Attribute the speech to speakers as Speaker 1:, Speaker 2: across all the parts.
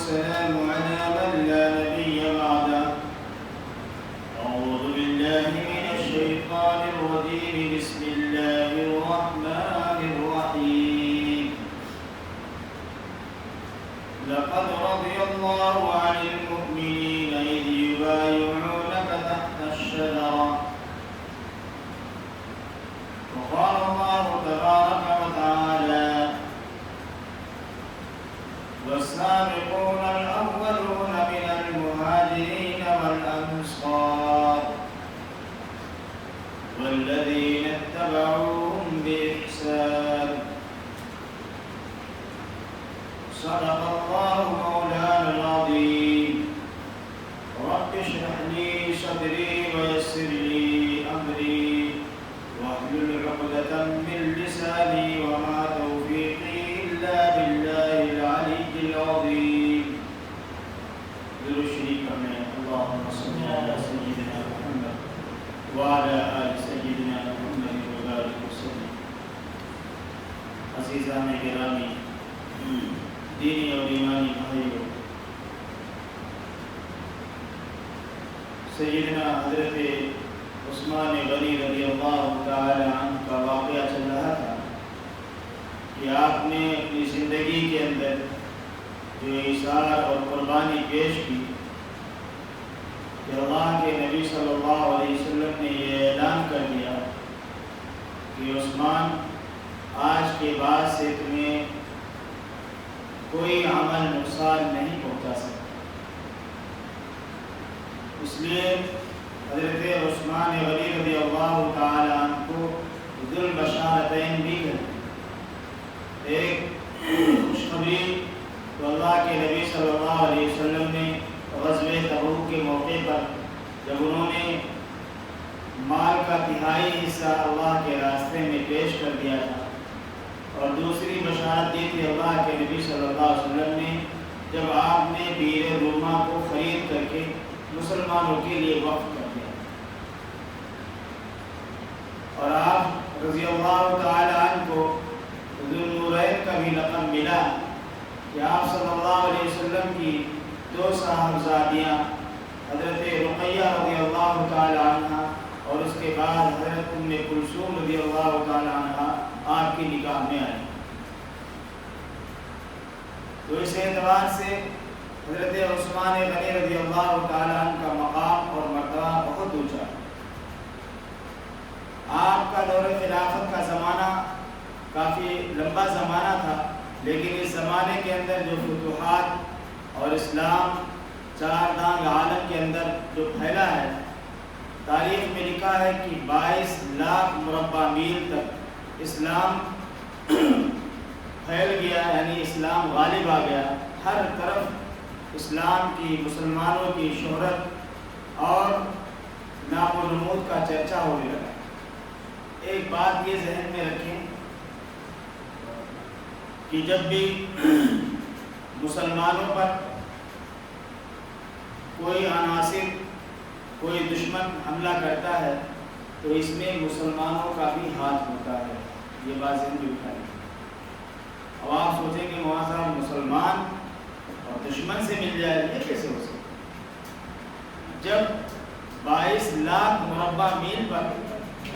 Speaker 1: والسلام على من لا نبي بعده. أعوذ بالله من الشيطان الرجيم. بسم الله الرحمن الرحيم. لقد رضي الله عن المؤمنين إذ يبايعونك تحت الشجرة وقال الله تبارك وتعالى والسابقون الأولون من المهاجرين والأنصار والذين اتبعوهم بإحسان صدق الله مولانا العظيم. رب اشرح لي صدري ويسر لي أمري واحلل عقدة من لساني وما توفيقي إلا بالله العلي العظيم. بالشريك میں اللهم صل على سيدنا محمد وعلى آل سيدنا محمد وبارك وسلم. عزیزان گرامی، دینی اور ایمانی بھائیوں، سیدنا حضرت عثمان غنی رضی اللہ تعالی عنہ کا واقعہ چل رہا تھا کہ آپ نے اپنی زندگی کے اندر جو ایثار اور قربانی پیش کی کہ اللہ کے نبی صلی اللہ علیہ وسلم نے یہ اعلان کر دیا کہ عثمان، آج کے بعد سے تمہیں کوئی عمل نقصان نہیں پہنچا سکتا. اس لیے حضرت عثمان غنی رضی اللہ تعالی عنہ کو ذو البشارتین بھی کہتے ہیں. ایک خوشخبری تو اللہ کے نبی صلی اللہ علیہ وسلم نے غزوہ تبوک کے موقع پر جب انہوں نے مال کا تہائی حصہ اللہ کے راستے میں پیش کر دیا تھا، اور دوسری بشارت دی تھی اللہ کے نبی صلی اللہ علیہ وسلم نے جب آپ نے بیر روما کو خرید کر کے مسلمانوں کے لیے وقف کر دیا، اور آپ رضی اللہ تعالی عنہ کو ذو النورین کا بھی لقب ملا کہ آپ صلی اللہ علیہ وسلم کی دو صاحبزادیاں حضرت رقیہ رضی اللہ تعالی عنہ اور اس کے بعد حضرت ام کلثوم رضی اللہ تعالی عنہ آپ کی نکاح میں آئی. تو اس اعتبار سے حضرت عثمان غنی رضی اللہ تعالی عنہ کا مقام اور مرتبہ بہت اونچا. آپ کا دور خلافت کا زمانہ کافی لمبا زمانہ تھا، لیکن اس زمانے کے اندر جو فتوحات اور اسلام چار دانگ عالم کے اندر جو پھیلا ہے، تاریخ میں لکھا ہے کہ 22 لاکھ مربع میل تک اسلام پھیل گیا، یعنی اسلام غالب آ گیا. ہر طرف اسلام کی، مسلمانوں کی شہرت اور نام و نمود کا چرچا ہونے لگا. ایک بات یہ ذہن میں رکھیں کہ جب بھی مسلمانوں پر کوئی عناصر، کوئی دشمن حملہ کرتا ہے تو اس میں مسلمانوں کا بھی ہاتھ ہوتا ہے. یہ بات ذہن میں اٹھائیں. اب آپ سوچیں کہ معاذ مسلمان اور دشمن سے مل جائے، یہ کیسے ہو سکتا؟ جب 22 لاکھ مربع میل پر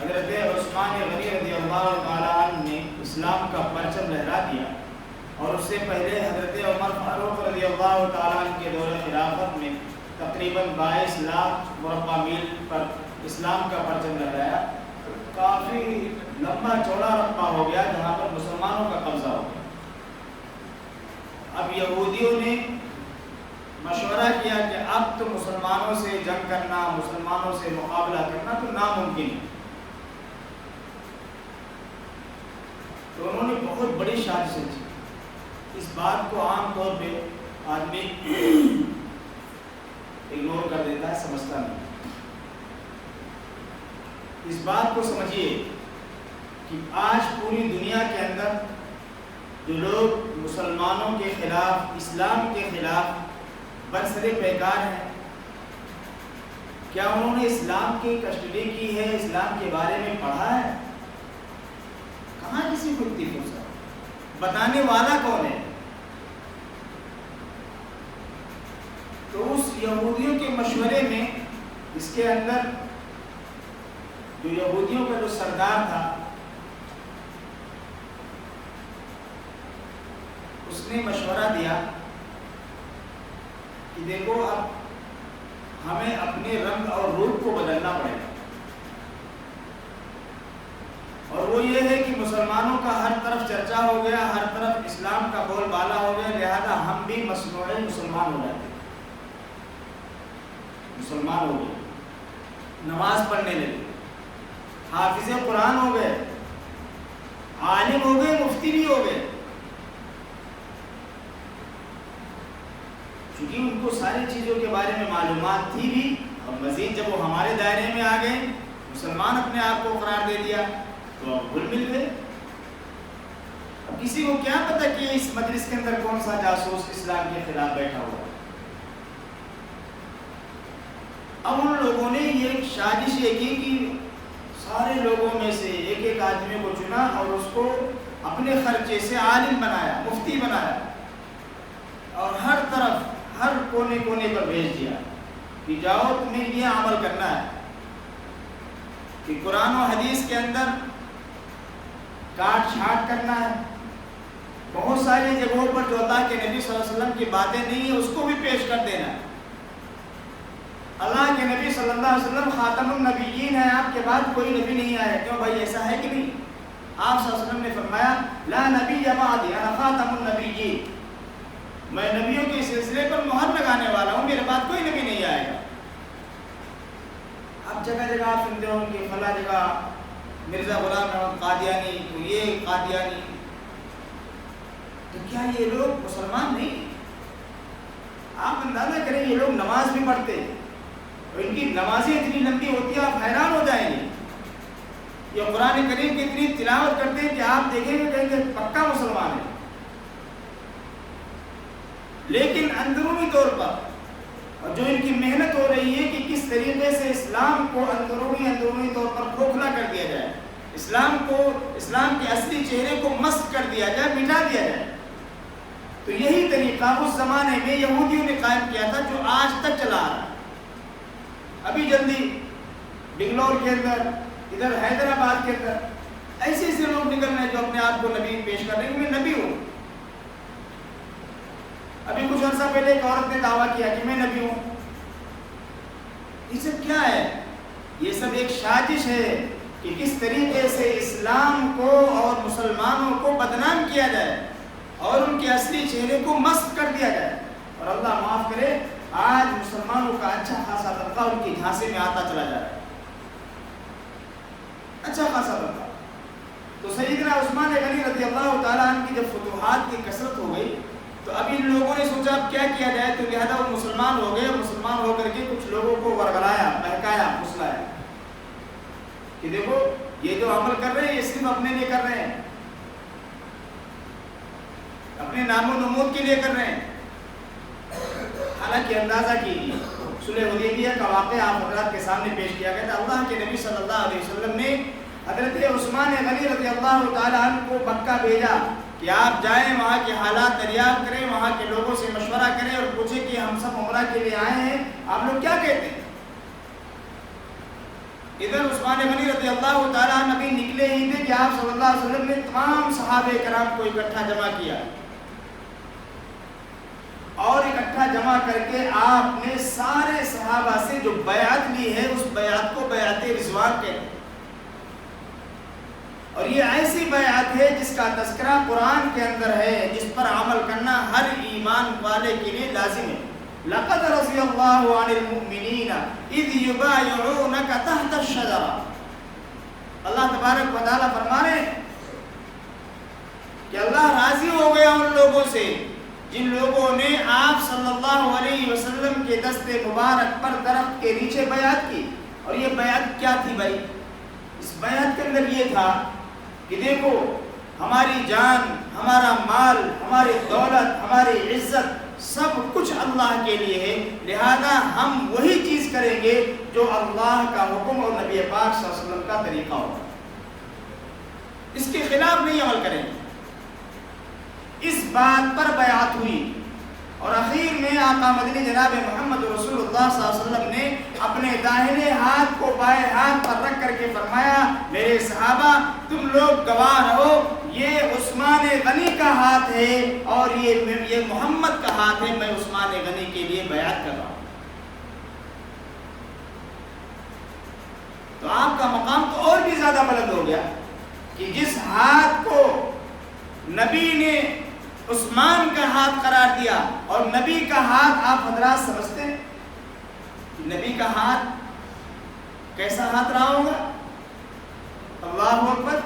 Speaker 1: حضرت عثمان غنی رضی اللہ تعالی عنہ نے اسلام کا پرچم لہرا دیا، اور اس سے پہلے حضرت عمر فاروق رضی اللہ تعالی عنہ کے دور خلافت میں تقریباً 22 لاکھ مربع میل پر اسلام کا پرچم لہرایا. کافی لمبا چوڑا رقبہ ہو گیا جہاں پر مسلمانوں کا قبضہ ہو گیا. اب یہودیوں نے مشورہ کیا کہ اب تو مسلمانوں سے جنگ کرنا، مسلمانوں سے مقابلہ کرنا تو ناممکن ہے. تو انہوں نے بہت بڑی سازش کی. اس بات کو عام طور پہ آدمی اگنور کر دیتا ہے، سمجھتا نہیں. اس بات کو سمجھیے کہ آج پوری دنیا کے اندر جو لوگ مسلمانوں کے خلاف، اسلام کے خلاف برسر پیکار ہیں، کیا انہوں نے اسلام کی کسٹڈی کی ہے، اسلام کے بارے میں پڑھا ہے؟ کہاں کسی کو اتنی فرصت؟ بتانے والا کون ہے؟ یہودیوں کے مشورے میں اس کے اندر جو یہودیوں کا جو سردار تھا اس نے مشورہ دیا کہ دیکھو اب ہمیں اپنے رنگ اور روپ کو بدلنا پڑے گا، اور وہ یہ ہے کہ مسلمانوں کا ہر طرف چرچا ہو گیا، ہر طرف اسلام کا بول بالا ہو گیا، لہذا ہم بھی مصنوعی مسلمان ہو جاتے، مسلمان ہو گئے، نماز پڑھنے لگے، حافظ قرآن ہو گئے، عالم ہو گئے، مفتی بھی ہو گئے، چونکہ ان کو ساری چیزوں کے بارے میں معلومات تھی بھی، اور مزید جب وہ ہمارے دائرے میں آ گئے، مسلمان اپنے آپ کو قرار دے دیا تو اب گھل مل گئے۔ اب کسی کو کیا پتا کہ اس مجلس کے اندر کون سا جاسوس اسلام کے خلاف بیٹھا ہوا۔ اب ان لوگوں نے یہ ایک سازش یہ کی کہ سارے لوگوں میں سے ایک ایک آدمی کو چنا اور اس کو اپنے خرچے سے عالم بنایا، مفتی بنایا، اور ہر طرف ہر کونے کونے پر بھیج دیا کہ جاؤ تمہیں یہ عمل کرنا ہے کہ قرآن و حدیث کے اندر کاٹ چھانٹ کرنا ہے، بہت ساری جگہوں پر جو اللہ کے نبی صلی اللہ علیہ وسلم کی باتیں نہیں ہیں اس کو بھی پیش کر دینا ہے۔ اللہ کے نبی صلی اللہ علیہ وسلم خاتم النبیین ہیں، آپ کے بعد کوئی نبی نہیں آیا، کیوں بھائی ایسا ہے کہ نہیں؟ آپ صلی اللہ علیہ وسلم نے فرمایا لا نبی بعدی انا خاتم النبیین، میں نبیوں کے سلسلے پر مہر لگانے والا ہوں، میرے بعد کوئی نبی نہیں آئے گا۔ اب جگہ جگہ آپ سنتے ہوں کہ فلاں جگہ مرزا غلام احمد قادیانی، تو یہ قادیانی، تو کیا یہ لوگ مسلمان نہیں؟ آپ اندازہ کریں یہ لوگ نماز بھی پڑھتے ہیں اور ان کی نمازیں اتنی لمبی ہوتی ہیں آپ حیران ہو جائیں گے، یہ قرآن کریم کی اتنی تلاوت کرتے ہیں کہ آپ دیکھیں گے کہیں کہ پکا مسلمان ہے، لیکن اندرونی طور پر اور جو ان کی محنت ہو رہی ہے کہ کس طریقے سے اسلام کو اندرونی طور پر کھوکھلا کر دیا جائے، اسلام کے اصلی چہرے کو مسخ کر دیا جائے، مٹا دیا جائے، تو یہی طریقہ اس زمانے میں یہودیوں نے قائم کیا تھا جو آج تک چلا آ رہا ہے۔ ابھی جلدی بنگلور کے اندر، ادھر حیدرآباد کے اندر ایسے ایسے لوگ نکل رہے ہیں جو اپنے آپ کو نبی پیش کر رہے ہیں کہ میں نبی ہوں۔ ابھی کچھ عرصہ پہلے ایک عورت نے دعویٰ کیا کہ میں نبی ہوں۔ یہ سب کیا ہے؟ یہ سب ایک سازش ہے کہ کس طریقے سے اسلام کو اور مسلمانوں کو بدنام کیا جائے اور ان کے اصلی چہرے کو مسخ کر دیا جائے، اور اللہ معاف کرے آج مسلمانوں کا اچھا خاصا طبقہ ان کی جھانسی میں آتا چلا جا رہا ہے، اچھا خاصا طبقہ۔ تو سیدنا عثمان غنی رضی اللہ تعالیٰ عنہ کی جب فتوحات کی کثرت ہو گئی تو اب ان لوگوں نے سوچا اب کیا کیا جائے، تو لہذا وہ مسلمان ہو گئے، مسلمان ہو کر کے کچھ لوگوں کو ورگلایا، بہکایا، پھسلایا کہ دیکھو یہ جو عمل کر رہے ہیں یہ صرف اپنے لیے کر رہے ہیں، اپنے نام و نمود کے لیے کر رہے ہیں۔ حالانکہ اندازہ کیجیے صلح حدیبیہ کا واقعہ آپ حضرات کے سامنے پیش کیا گیا تھا۔ اللہ کے نبی صلی اللہ علیہ وسلم نے حضرت عثمان غنی رضی اللہ تعالیٰ عنہ کو مکہ بھیجا کہ آپ جائیں، وہاں کے حالات دریافت کریں، وہاں کے لوگوں سے مشورہ کریں اور پوچھیں کہ ہم سب عمرہ کے لیے آئے ہیں، آپ لوگ کیا کہتے ہیں؟ ادھر عثمان غنی رضی اللہ تعالیٰ عنہ ابھی نکلے ہی تھے کہ آپ صلی اللہ علیہ وسلم نے تمام صحابہ کرام کو اکٹھا جمع کیا، اور اکٹھا جمع کر کے آپ نے سارے صحابہ سے جو بیعت لی ہے اس بیعت کو بیعت رضوان کہتے ہیں، اور یہ ایسی بیعت ہے جس کا تذکرہ قرآن کے اندر ہے، جس پر عمل کرنا ہر ایمان والے کے لیے لازم ہے۔ لقد رضی اللہ عن المؤمنین اذ یبایعونک تحت الشجرہ، اللہ تبارک و تعالیٰ فرما رہے ہیں کہ اللہ راضی ہو گیا ان لوگوں سے جن لوگوں نے آپ صلی اللہ علیہ وسلم کے دست مبارک پر درخت کے نیچے بیعت کی۔ اور یہ بیعت کیا تھی بھائی؟ اس بیعت کے اندر یہ تھا کہ دیکھو ہماری جان، ہمارا مال، ہماری دولت، ہماری عزت سب کچھ اللہ کے لیے ہے، لہذا ہم وہی چیز کریں گے جو اللہ کا حکم اور نبی پاک صلی اللہ علیہ وسلم کا طریقہ ہوگا، اس کے خلاف نہیں عمل کریں گے۔ اس بات پر بیعت ہوئی اور اخیر میں آقا مدنی جناب محمد رسول اللہ صلی اللہ علیہ وسلم نے اپنے داہنے ہاتھ کو بائیں ہاتھ پر رکھ کر کے فرمایا میرے صحابہ تم لوگ گواہ رہو یہ عثمان غنی کا ہاتھ ہے اور یہ محمد کا ہاتھ ہے، میں عثمان غنی کے لیے بیعت کر رہا ہوں۔ تو آپ کا مقام تو اور بھی زیادہ بلند ہو گیا کہ جس ہاتھ کو نبی نے عثمان کا ہاتھ قرار دیا، اور نبی کا ہاتھ آپ حضرات سمجھتے ہیں نبی کا ہاتھ کیسا ہاتھ رہا ہوگا؟ اللہ اکبر،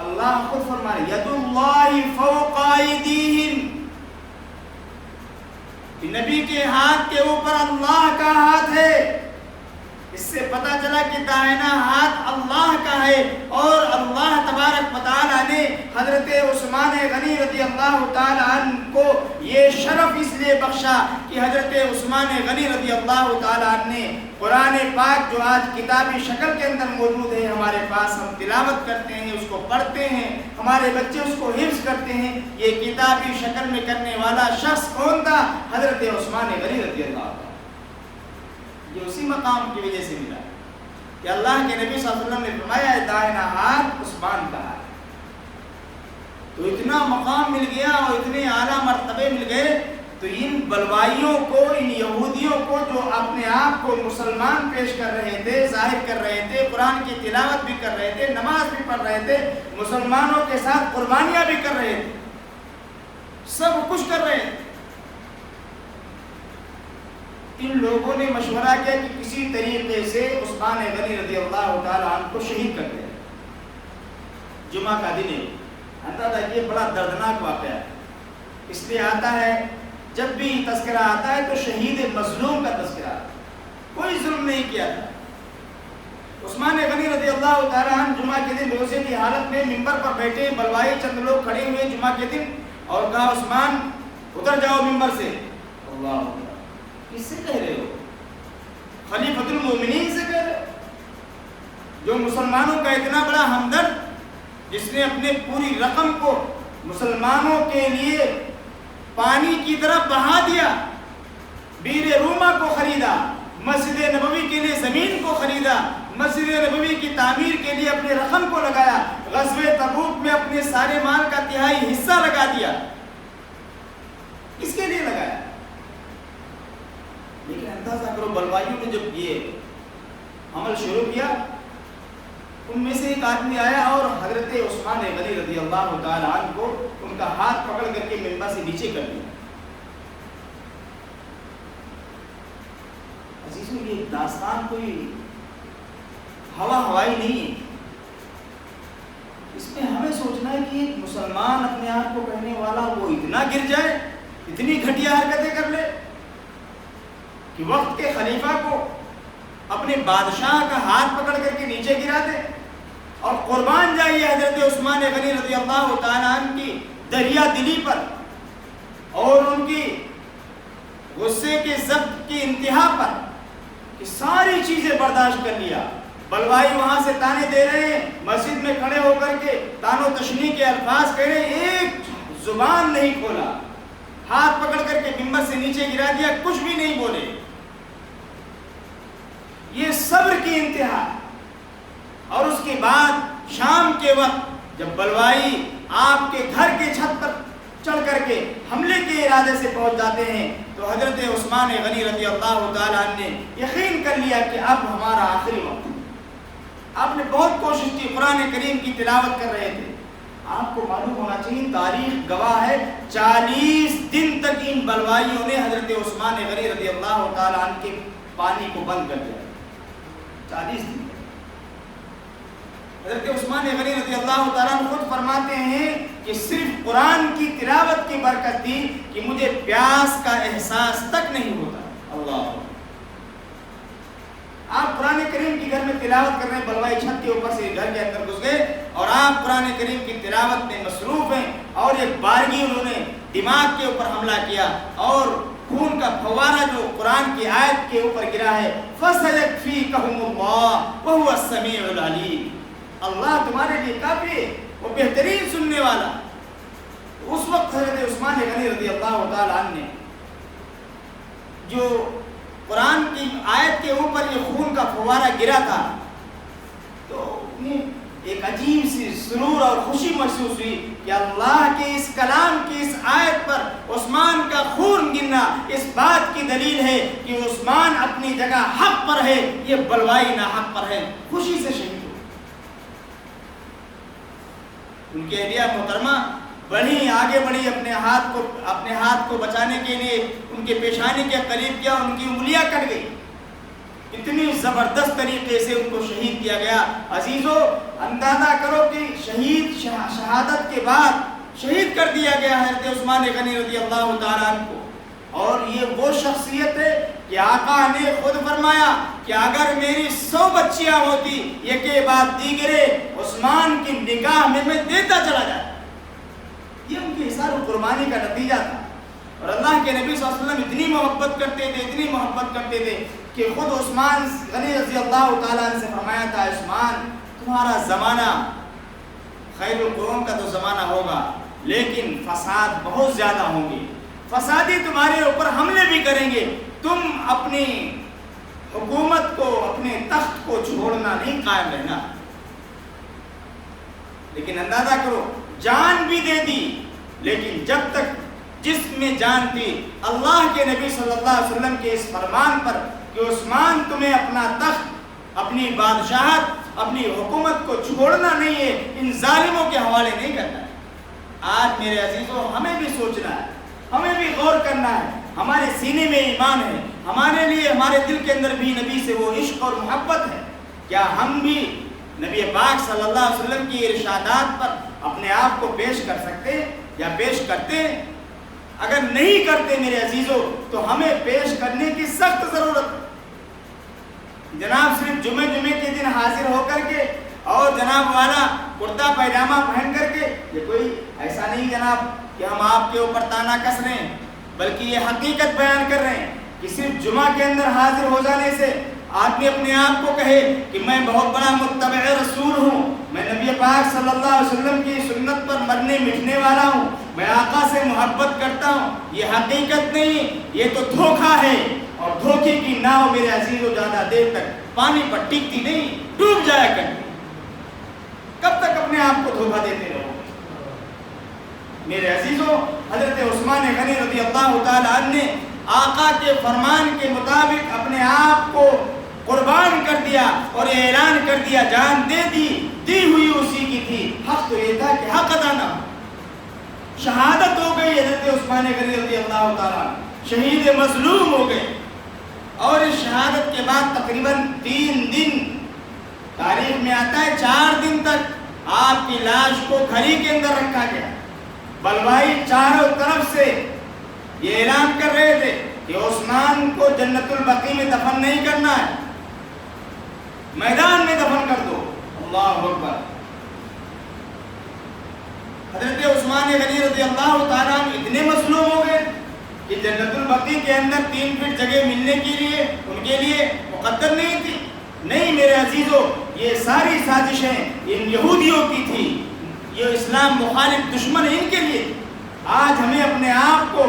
Speaker 1: اللہ خود فرما رہے ید اللہ فوق ایدیہم، کہ نبی کے ہاتھ کے اوپر اللہ کا ہاتھ ہے۔ اس سے پتہ چلا کہ دائنا ہاتھ اللہ کا ہے، اور اللہ تبارک و تعالیٰ نے حضرت عثمان غنی رضی اللہ تعالیٰ عنہ کو یہ شرف اس لیے بخشا کہ حضرت عثمان غنی رضی اللہ تعالیٰ عنہ نے قرآن پاک جو آج کتابی شکل کے اندر موجود ہے ہمارے پاس، ہم تلاوت کرتے ہیں، اس کو پڑھتے ہیں، ہمارے بچے اس کو حفظ کرتے ہیں، یہ کتابی شکل میں کرنے والا شخص کون تھا؟ حضرت عثمان غنی رضی اللہ تعالیٰ۔ یہ اسی مقام کی وجہ سے ملا کہ اللہ کے نبی صلی اللہ علیہ وسلم نے فرمایا ہے دائنا ہاتھ عثمان کا ہاتھ۔ تو اتنا مقام مل گیا اور اتنے اعلیٰ مرتبے مل گئے، تو ان بلوائیوں کو، ان یہودیوں کو جو اپنے آپ کو مسلمان پیش کر رہے تھے، ظاہر کر رہے تھے، قرآن کی تلاوت بھی کر رہے تھے، نماز بھی پڑھ رہے تھے، مسلمانوں کے ساتھ قربانیاں بھی کر رہے تھے، سب کچھ کر رہے تھے، ان لوگوں نے مشورہ کیا کہ کسی طریقے سے عثمان غنی رضی اللہ تعالیٰ عنہ کو شہید کر دیا۔ جمعہ کا دن ہے، اندازہ یہ بڑا دردناک واقعہ ہے، اس لیے آتا ہے جب بھی تذکرہ آتا ہے تو شہید مظلوم کا تذکرہ آتا ہے، کوئی ظلم نہیں کیا تھا۔ عثمان غنی رضی اللہ تعالیٰ عنہ جمعہ کے دن روزے کی حالت میں ممبر پر بیٹھے، بلوائی چند لوگ کھڑے ہوئے جمعہ کے دن، اور کہا عثمان اتر جاؤ ممبر سے۔ اللہ کس سے کہہ رہے ہو؟ خلیفۃ المومنین سے کہہ رہے ہو، جو مسلمانوں کا اتنا بڑا ہمدرد، جس نے اپنے پوری رقم کو مسلمانوں کے لیے پانی کی طرح بہا دیا، بیر روما کو خریدا، مسجد نبوی کے لیے زمین کو خریدا، مسجد نبوی کی تعمیر کے لیے اپنے رقم کو لگایا، غزوہ تبوک میں اپنے سارے مال کا تہائی حصہ لگا دیا، اس کے لیے لگایا۔ لیکن اندازہ کرو بلوائیوں نے جب یہ عمل شروع کیا، ان میں سے ایک آدمی آیا اور حضرت عثمان غنی رضی اللہ تعالیٰ عنہ کو ان کا ہاتھ پکڑ کر کے ممبر سے نیچے کر دیا۔ عزیزوں یہ داستان کوئی ہوائی نہیں ہے، اس میں ہمیں سوچنا ہے کہ ایک مسلمان اپنے آپ کو کہنے والا وہ اتنا گر جائے، اتنی گھٹیا حرکتیں کر لے کہ وقت کے خلیفہ کو اپنے بادشاہ کا ہاتھ پکڑ کر کے نیچے گرا دے، اور قربان جائیے حضرت عثمان غنی رضی اللہ تعالیٰ عنہ کی دریا دلی پر اور ان کی غصے کے ضبط کی انتہا پر کہ ساری چیزیں برداشت کر لیا۔ بلوائی وہاں سے تانے دے رہے ہیں، مسجد میں کھڑے ہو کر کے تان و تشنیع کے الفاظ کہہ رہے ہیں، ایک زبان نہیں کھولا، ہاتھ پکڑ کر کے ممبر سے نیچے گرا دیا، کچھ بھی نہیں بولے۔ یہ صبر کی انتہا۔ اور اس کے بعد شام کے وقت جب بلوائی آپ کے گھر کے چھت پر چڑھ کر کے حملے کے ارادے سے پہنچ جاتے ہیں، تو حضرت عثمان غنی رضی اللہ تعالیٰ عنہ نے یقین کر لیا کہ اب ہمارا آخری وقت۔ آپ نے بہت کوشش کی، قرآن کریم کی تلاوت کر رہے تھے۔ آپ کو معلوم ہونا چاہیے، تاریخ گواہ ہے، 40 دن تک ان بلوائیوں نے حضرت عثمان غنی رضی اللہ تعالیٰ عنہ کے پانی کو بند کر دیا۔ 40 دن حضرت عثمان غنی رضی اللہ تعالیٰ عنہ خود فرماتے ہیں کہ صرف قرآن کی تلاوت کی برکت تھی کہ مجھے پیاس کا احساس تک نہیں ہوتا۔ اللہ، آپ قرآن کریم کی گھر میں تلاوت کر رہے ہیں، بلوائی چھت کے اوپر سے گھر کے اندر گھس گئے اور آپ قرآن کریم کی تلاوت میں مصروف ہیں، اور ایک بارگی انہوں نے دماغ کے اوپر حملہ کیا اور خون کا فوارہ جو قرآن کی آیت کے اوپر گرا ہے، فَسَيَكْفِيكَهُمُ اللَّهُ وَهُوَ السَّمِيعُ الْعَلِيمُ، اللہ تمہارے لیے کافی ہے، وہ بہترین سننے والا۔ اس وقت حضرت عثمان غنی رضی اللہ تعالیٰ عنہ نے جو قرآن کی آیت کے اوپر یہ خون کا فوارہ گرا تھا تو انہیں ایک عجیب سی سرور اور خوشی محسوس ہوئی کہ اللہ کے اس کلام کی اس آیت پر عثمان کا خون گرنا اس بات کی دلیل ہے کہ عثمان اپنی جگہ حق پر ہے، یہ بلوائی نہ حق پر ہے۔ خوشی سے شہید ہوئے۔ ان کے اہلیہ محترمہ بڑھی آگے بڑھی اپنے ہاتھ کو بچانے کے لیے ان کے پیشانی کے قریب کیا، ان کی انگلیاں کٹ گئی۔ اتنی زبردست طریقے سے ان کو شہید کیا گیا۔ عزیزو اندازہ کرو کہ شہادت کے بعد شہید کر دیا گیا حضرت عثمان غنی رضی اللہ تعالیٰ عنہ کو، اور یہ وہ شخصیت ہے کہ آقا نے خود فرمایا کہ اگر میری 100 بچیاں ہوتی یہ کے بعد دیگرے عثمان کی نگاہ میں دیتا چلا جاتا۔ یہ ان کی احسان و قربانی کا نتیجہ تھا۔ اور اللہ کے نبی صلی اللہ علیہ وسلم اتنی محبت کرتے تھے کہ خود عثمان غنی رضی اللہ تعالیٰ عنہ سے فرمایا تھا، عثمان تمہارا زمانہ خیر القرون کا تو زمانہ ہوگا لیکن فساد بہت زیادہ ہوں گے، فسادی تمہارے اوپر حملے بھی کریں گے، تم اپنی حکومت کو اپنے تخت کو چھوڑنا نہیں، قائم رہنا۔ لیکن اندازہ کرو جان بھی دے دی، لیکن جب تک جسم میں جان تھی اللہ کے نبی صلی اللہ علیہ وسلم کے اس فرمان پر کہ عثمان تمہیں اپنا تخت، اپنی بادشاہت، اپنی حکومت کو چھوڑنا نہیں ہے، ان ظالموں کے حوالے نہیں کرنا ہے۔ آج میرے عزیزوں ہمیں بھی سوچنا ہے، ہمیں بھی غور کرنا ہے، ہمارے سینے میں ایمان ہے، ہمارے لیے ہمارے دل کے اندر بھی نبی سے وہ عشق اور محبت ہے، کیا ہم بھی نبی پاک صلی اللہ علیہ وسلم کی ارشادات پر اپنے آپ کو پیش کر سکتے یا پیش کرتے ہیں؟ اگر نہیں کرتے میرے عزیزوں تو ہمیں پیش کرنے کی سخت ضرورت ہے۔ جناب صرف جمعے کے دن حاضر ہو کر کے اور جناب والا کرتا پیجامہ پہن کر کے، یہ کوئی ایسا نہیں جناب کہ ہم آپ کے اوپر تانا کس رہے ہیں، بلکہ یہ حقیقت بیان کر رہے ہیں کہ صرف جمعہ کے اندر حاضر ہو جانے سے آدمی اپنے آپ کو کہے کہ میں بہت بڑا متبع رسول ہوں، میں نبی پاک صلی اللہ علیہ وسلم کی سنت پر مرنے مٹنے والا ہوں، میں آقا سے محبت کرتا ہوں، یہ حقیقت نہیں، یہ تو دھوکہ ہے۔ اور دھوکے کی ناؤ میرے عزیزوں زیادہ دیر تک پانی پر ٹکتی نہیں، ڈوب جایا کرتی۔ کب تک اپنے آپ کو دھوکہ دیتے رہو؟ میرے عزیزوں حضرت عثمان غنی رضی اللہ تعالیٰ عنہ نے آقا کے فرمان کے مطابق اپنے آپ کو قربان کر دیا اور اعلان کر دیا، جان دے دی ہوئی اسی کی تھی، حق تو یہ تھا کہ حق ادا نہ ہو۔ شہادت ہو گئی حضرت عثمان غنی رضی اللہ تعالیٰ شہید مظلوم ہو گئے، اور اس شہادت کے بعد تقریباً 3 دن، تاریخ میں آتا ہے 4 دن تک آپ کی لاش کو گھڑی کے اندر رکھا گیا۔ بلوائی چاروں طرف سے یہ اعلان کر رہے تھے کہ عثمان کو جنت البقیع میں دفن نہیں کرنا ہے، میدان میں دفن کر دو۔ اللہ اکبر۔ حضرت عثمان غنی رضی اللہ تعالیٰ عنہ اتنے مظلوم ہو گئے کہ جنت البقیع کے اندر 3 فٹ جگہ ملنے کے لیے ان کے لیے مقدر نہیں تھی۔ نہیں میرے عزیزوں، یہ ساری سازشیں ان یہودیوں کی تھی، یہ اسلام مخالف دشمن ان کے لیے۔ آج ہمیں اپنے آپ کو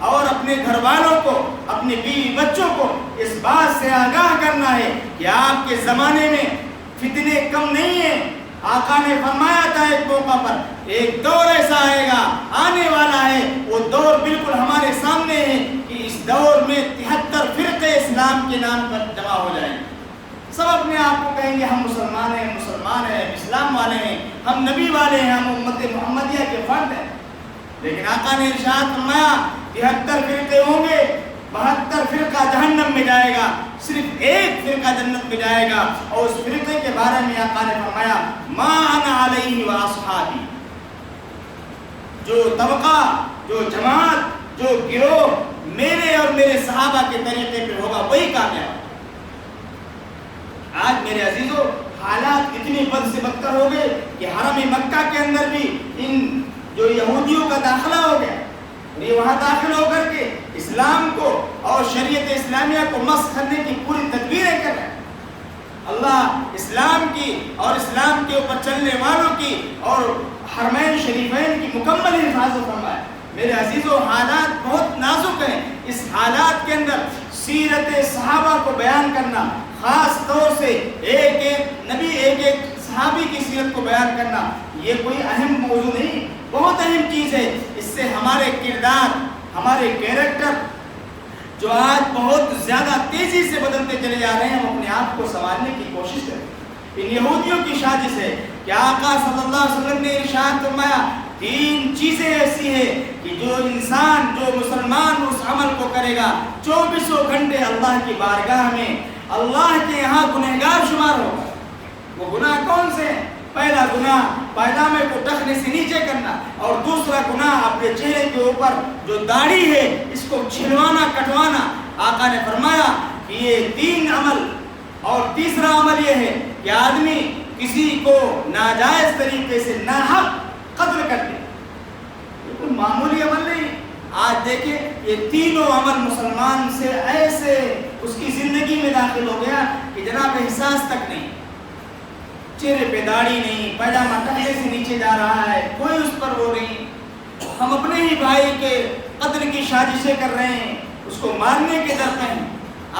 Speaker 1: اور اپنے گھر والوں کو، اپنے بیوی بچوں کو اس بات سے آگاہ کرنا ہے کہ آپ کے زمانے میں فتنے کم نہیں ہیں۔ آقا نے فرمایا تھا ایک موقع پر، ایک دور ایسا آئے گا، آنے والا ہے، وہ دور بالکل ہمارے سامنے ہے کہ اس دور میں 73 فرقے اسلام کے نام پر جمع ہو جائیں گے۔ سب اپنے آپ کو کہیں گے ہم مسلمان ہیں، اسلام والے ہیں، ہم نبی والے ہیں، ہم امت محمدیہ کے فرد ہیں۔ لیکن آقا نے ارشاد فرمایا 73 فرقے ہوں گے، 72 فرقہ جہنم میں جائے گا، صرف ایک فرقہ جنت میں جائے گا، اور اس فرقے کے بارے میں آقا نے فرمایا ما انا علیہ واصحابی، جو طبقہ، جو جماعت، جو گروہ میرے اور میرے صحابہ کے طریقے پہ ہوگا وہی کامیاب۔ آج میرے عزیزوں حالات اتنی بد سے بدتر ہو گئے کہ حرم مکہ کے اندر بھی ان جو یہودیوں کا داخلہ ہو گیا، اور یہ وہاں داخل ہو کر کے اسلام کو اور شریعت اسلامیہ کو مسخ کرنے کی پوری تدبیریں کر رہے ہیں۔ اللہ اسلام کی اور اسلام کے اوپر چلنے والوں کی اور حرمین شریفین کی مکمل حفاظت فرمائے۔ میرے عزیزو، حالات بہت نازک ہیں، اس حالات کے اندر سیرت صحابہ کو بیان کرنا، خاص طور سے ایک ایک نبی ایک ایک صحابی کی سیرت کو بیان کرنا، یہ کوئی اہم موضوع نہیں، بہت اہم چیز ہے۔ اس سے ہمارے کردار، ہمارے کیریکٹر جو آج بہت زیادہ تیزی سے بدلتے چلے جا رہے ہیں، ہم اپنے آپ کو سنوارنے کی کوشش کریں۔ ان یہودیوں کی سازش ہے کہ آقا صلی اللہ علیہ وسلم نے ارشاد فرمایا 3 چیزیں ایسی ہیں کہ جو انسان، جو مسلمان اس عمل کو کرے گا 24 گھنٹے اللہ کی بارگاہ میں اللہ کے یہاں گنہگار شمار ہوگا۔ وہ گناہ کون سے ہیں؟ پہلا گناہ پائجامے کو ٹخنے سے نیچے کرنا، اور دوسرا گناہ اپنے چہرے کے اوپر جو داڑھی ہے اس کو چھلوانا، کٹوانا۔ آقا نے فرمایا کہ یہ 3 عمل، اور تیسرا عمل یہ ہے کہ آدمی کسی کو ناجائز طریقے سے ناحق قتل کر دے۔ یہ کوئی معمولی عمل نہیں۔ آج دیکھیں یہ تینوں عمل مسلمان سے ایسے اس کی زندگی میں داخل ہو گیا کہ جناب احساس تک نہیں، چہرے پہ داڑھی نہیں، پائجامہ ٹخنے سے نیچے جا رہا ہے، کوئی اس پر وہ نہیں۔ ہم اپنے ہی بھائی کے قتل کی سازشیں کر رہے ہیں، اس کو مارنے کے در پہ ہیں۔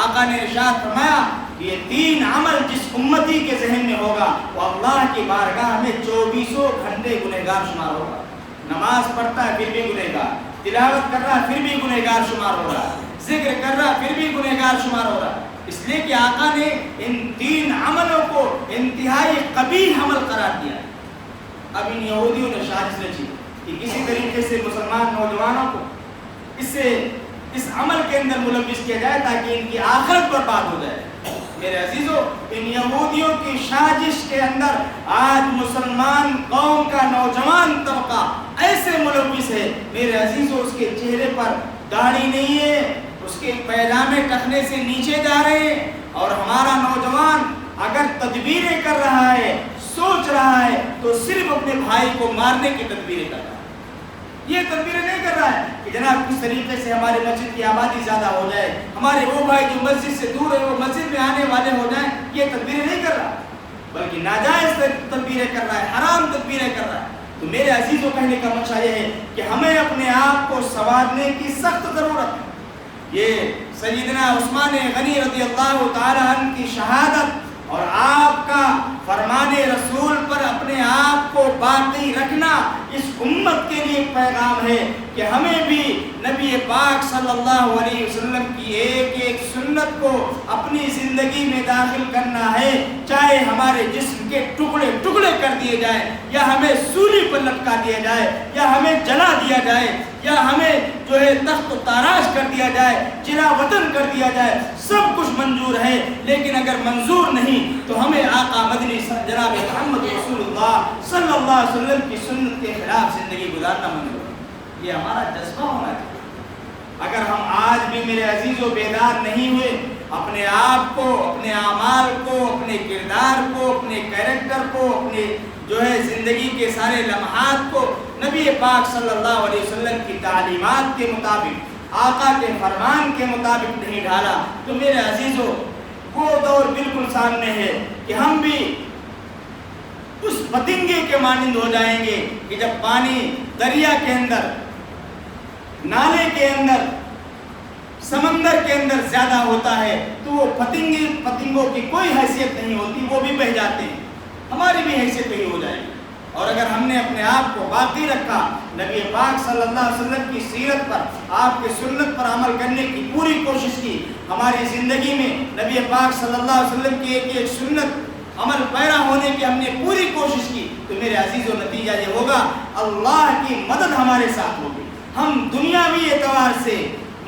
Speaker 1: آقا نے ارشاد فرمایا کہ یہ 3 عمل جس امتی کے ذہن میں ہوگا وہ اللہ کی بارگاہ میں 24 گھنٹے گنہگار شمار ہوگا۔ نماز پڑھتا ہے پھر بھی گنہگار، تلاوت کر رہا ہے پھر بھی گنہگار شمار ہو رہا ہے، ذکر کر رہا ہے پھر بھی گنہگار شمار ہو رہا ہے۔ اس لیے کہ آقا نے ان 3 عملوں کو انتہائی قبیح عمل قرار دیا۔ اب ان یہودیوں نے سازش رچی کہ کسی طریقے سے مسلمان نوجوانوں کو اس عمل کے اندر ملوث کیا جائے تاکہ ان کی آخرت برباد ہو جائے۔ میرے عزیزو، ان یہودیوں کی سازش کے اندر آج مسلمان قوم کا نوجوان طبقہ ایسے ملوث ہے، میرے عزیزو، اس کے چہرے پر داڑھی نہیں ہے، اس کے پیجامے ٹخنے سے نیچے جا رہے ہیں، اور ہمارا نوجوان اگر تدبیریں کر رہا ہے، سوچ رہا ہے، تو صرف اپنے بھائی کو مارنے کی تدبیریں کر رہا ہے۔ یہ تدبیریں نہیں کر رہا ہے کہ جناب کس طریقے سے ہمارے مسجد کی آبادی زیادہ ہو جائے، ہمارے وہ بھائی جو مسجد سے دور ہے وہ مسجد میں آنے والے ہو جائیں، یہ تدبیریں نہیں کر رہا، بلکہ ناجائز تدبیریں کر رہا ہے، حرام تدبیریں کر رہا ہے۔ تو میرے عزیزوں، کہنے کا مقصد یہ ہے کہ ہمیں اپنے آپ کو سنوارنے کی سخت ضرورت ہے۔ یہ سیدنا عثمان غنی رضی اللہ تعالی عنہ کی شہادت اور آپ کا فرمان رسول پر اپنے آپ کو باقی رکھنا اس امت کے لیے ایک پیغام ہے کہ ہمیں بھی نبی پاک صلی اللہ علیہ وسلم کی ایک ایک سنت کو اپنی زندگی میں داخل کرنا ہے، چاہے ہمارے جسم کے ٹکڑے ٹکڑے کر دیے جائیں، یا ہمیں سولی پر لٹکا دیا جائے، یا ہمیں جلا دیا جائے، یا ہمیں جو ہے تخت و تاراج کر دیا جائے، چرا وطن کر دیا جائے، سب کچھ منظور ہے۔ لیکن اگر منظور نہیں تو ہمیں آقا مدنی جناب محمد رسول اللہ صلی اللہ علیہ وسلم کی سنت کے خلاف زندگی گزارنا منظور ہے۔ یہ ہمارا جذبہ ہونا چاہیے۔ اگر ہم آج بھی میرے عزیزوں بیدار نہیں ہوئے، اپنے آپ کو، اپنے اعمال کو، اپنے کردار کو، اپنے کیریکٹر کو، اپنے جو ہے زندگی کے سارے لمحات کو نبی پاک صلی اللہ علیہ وسلم کی تعلیمات کے مطابق، آقا کے فرمان کے مطابق نہیں ڈھالا، تو میرے عزیزوں وہ دور بالکل سامنے ہے کہ ہم بھی اس پتنگے کے مانند ہو جائیں گے کہ جب پانی دریا کے اندر، نالے کے اندر، سمندر کے اندر زیادہ ہوتا ہے تو وہ پتنگوں کی کوئی حیثیت نہیں ہوتی، وہ بھی بہہ جاتے ہیں، ہماری بھی حیثیت وہی ہو جائے گی۔ اور اگر ہم نے اپنے آپ کو باقی رکھا، نبی پاک صلی اللہ علیہ وسلم کی سیرت پر، آپ کے سنت پر عمل کرنے کی پوری کوشش کی، ہماری زندگی میں نبی پاک صلی اللہ علیہ وسلم کی ایک ایک سنت عمل پیرا ہونے کی ہم نے پوری کوشش کی، تو میرے عزیزو نتیجہ یہ ہوگا اللہ کی مدد ہمارے ساتھ ہوگی۔ ہم دنیاوی اعتبار سے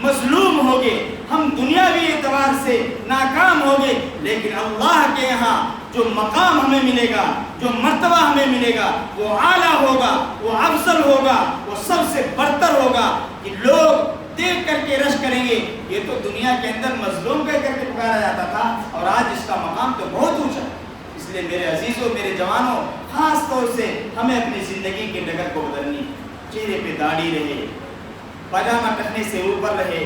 Speaker 1: مظلوم ہوگے، ہم دنیاوی اعتبار سے ناکام ہوگے، لیکن اللہ کے یہاں جو مقام ہمیں ملے گا، جو مرتبہ ہمیں ملے گا، وہ اعلیٰ ہوگا، وہ افضل ہوگا، وہ سب سے برتر ہوگا کہ لوگ دیکھ کر کے رش کریں گے یہ تو دنیا کے اندر مظلوم کہہ کر کے پکارا جاتا تھا، اور آج اس کا مقام تو بہت اونچا ہے۔ اس لیے میرے عزیزوں، میرے جوانوں، خاص طور سے ہمیں اپنی زندگی کے ڈگر کو بدلنی، چہرے پہ داڑھی رہے، پاجامہ ٹخنے سے اوپر رہے،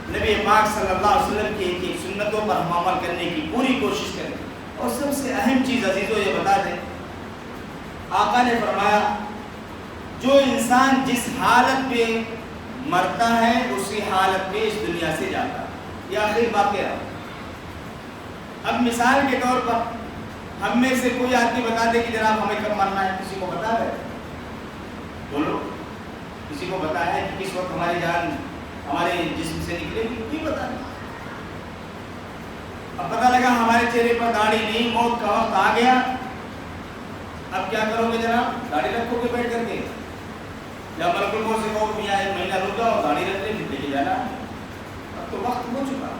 Speaker 1: نبی پاک صلی اللہ علیہ وسلم کی ایک سنتوں پر ہم عمل کرنے کی پوری کوشش کریں، اور سب سے اہم چیز عزیزو یہ بتا دیں، آقا نے فرمایا جو انسان جس حالت پہ مرتا ہے اسی حالت پہ اس دنیا سے جاتا ہے۔ یہ آخری بات کہہ رہا ہوں۔ اب مثال کے طور پر ہم میں سے کوئی آدمی بتا دے کہ جناب ہمیں کب مرنا ہے، کسی کو بتا ہے؟ بولو، کسی کو بتا ہے کہ کس وقت ہماری جان ہمارے جسم سے نکلے گی؟ نہیں بتا ہے۔ اب پتہ لگا ہمارے چہرے پر داڑھی نہیں، موت کا وقت آ گیا، اب کیا کرو گے جناب؟ داڑھی رکھو گے بیٹھ کر کے، یا ملک الموت سے کہو میاں ایک مہینہ رک جاؤ، داڑھی رکھ لے کے جانا؟ اب تو وقت ہو چکا۔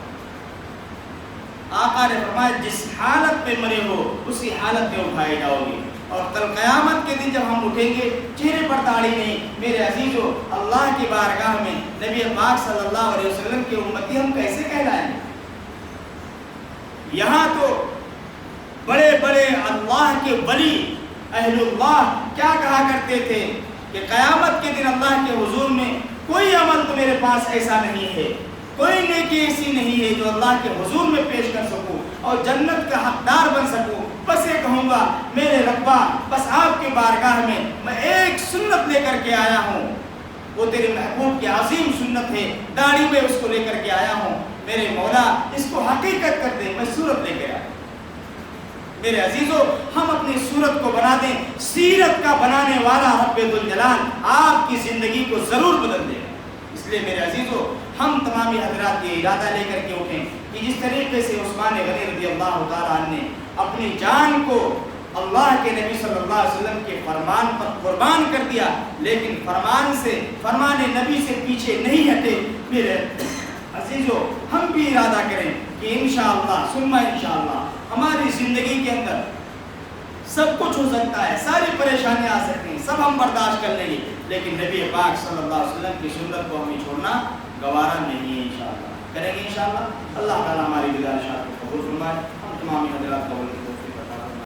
Speaker 1: آقا نے فرمایا جس حالت پہ مرے ہو اسی حالت میں اٹھائے جاؤ گے، اور کل قیامت کے دن جب ہم اٹھیں گے چہرے پر داڑھی نہیں، میرے عزیزو اللہ کی بارگاہ میں نبی پاک صلی اللہ علیہ وسلم کے امتی ہم کیسے کہلائیں گے؟ یہاں تو بڑے بڑے اللہ کے ولی اہل اللہ کیا کہا کرتے تھے کہ قیامت کے دن اللہ کے حضور میں کوئی عمل تو میرے پاس ایسا نہیں ہے، کوئی نیکی ایسی نہیں ہے جو اللہ کے حضور میں پیش کر سکوں اور جنت کا حقدار بن سکوں، بس یہ کہوں گا میرے ربا بس آپ کی بارگاہ میں ایک سنت لے کر کے آیا ہوں، وہ تیرے محبوب کی عظیم سنت ہے، داڑھی میں اس کو لے کر کے آیا ہوں، میرے مولا اس کو حقیقت کر دے، میں صورت لے کے آیا۔ میرے عزیزو ہم اپنی صورت کو بنا دیں، سیرت کا بنانے والا رب ذوالجلال آپ کی زندگی کو ضرور بدل دے گا۔ اس لیے میرے عزیزو ہم تمامی حضرات یہ ارادہ لے کر کے اٹھیں کہ جس طریقے سے عثمان غنی رضی اللہ تعالیٰ عنہ نے اپنی جان کو اللہ کے نبی صلی اللہ علیہ وسلم کے فرمان پر قربان کر دیا، لیکن فرمان نبی سے پیچھے نہیں ہٹے، میرے عزیزو ہم بھی ارادہ کریں کہ انشاءاللہ ثم انشاءاللہ ہماری زندگی کے اندر سب کچھ ہو سکتا ہے، ساری پریشانیاں آ سکتی ہیں، سب ہم برداشت کر لیں گے، لیکن نبی پاک صلی اللہ علیہ وسلم کی سنت کو ہمیں چھوڑنا گوارا نہیں ہے۔ انشاءاللہ کریں گے انشاءاللہ۔ اللہ تعالیٰ ہماری گزارشات کو قبول فرمائے، ہم تمام حضرات کو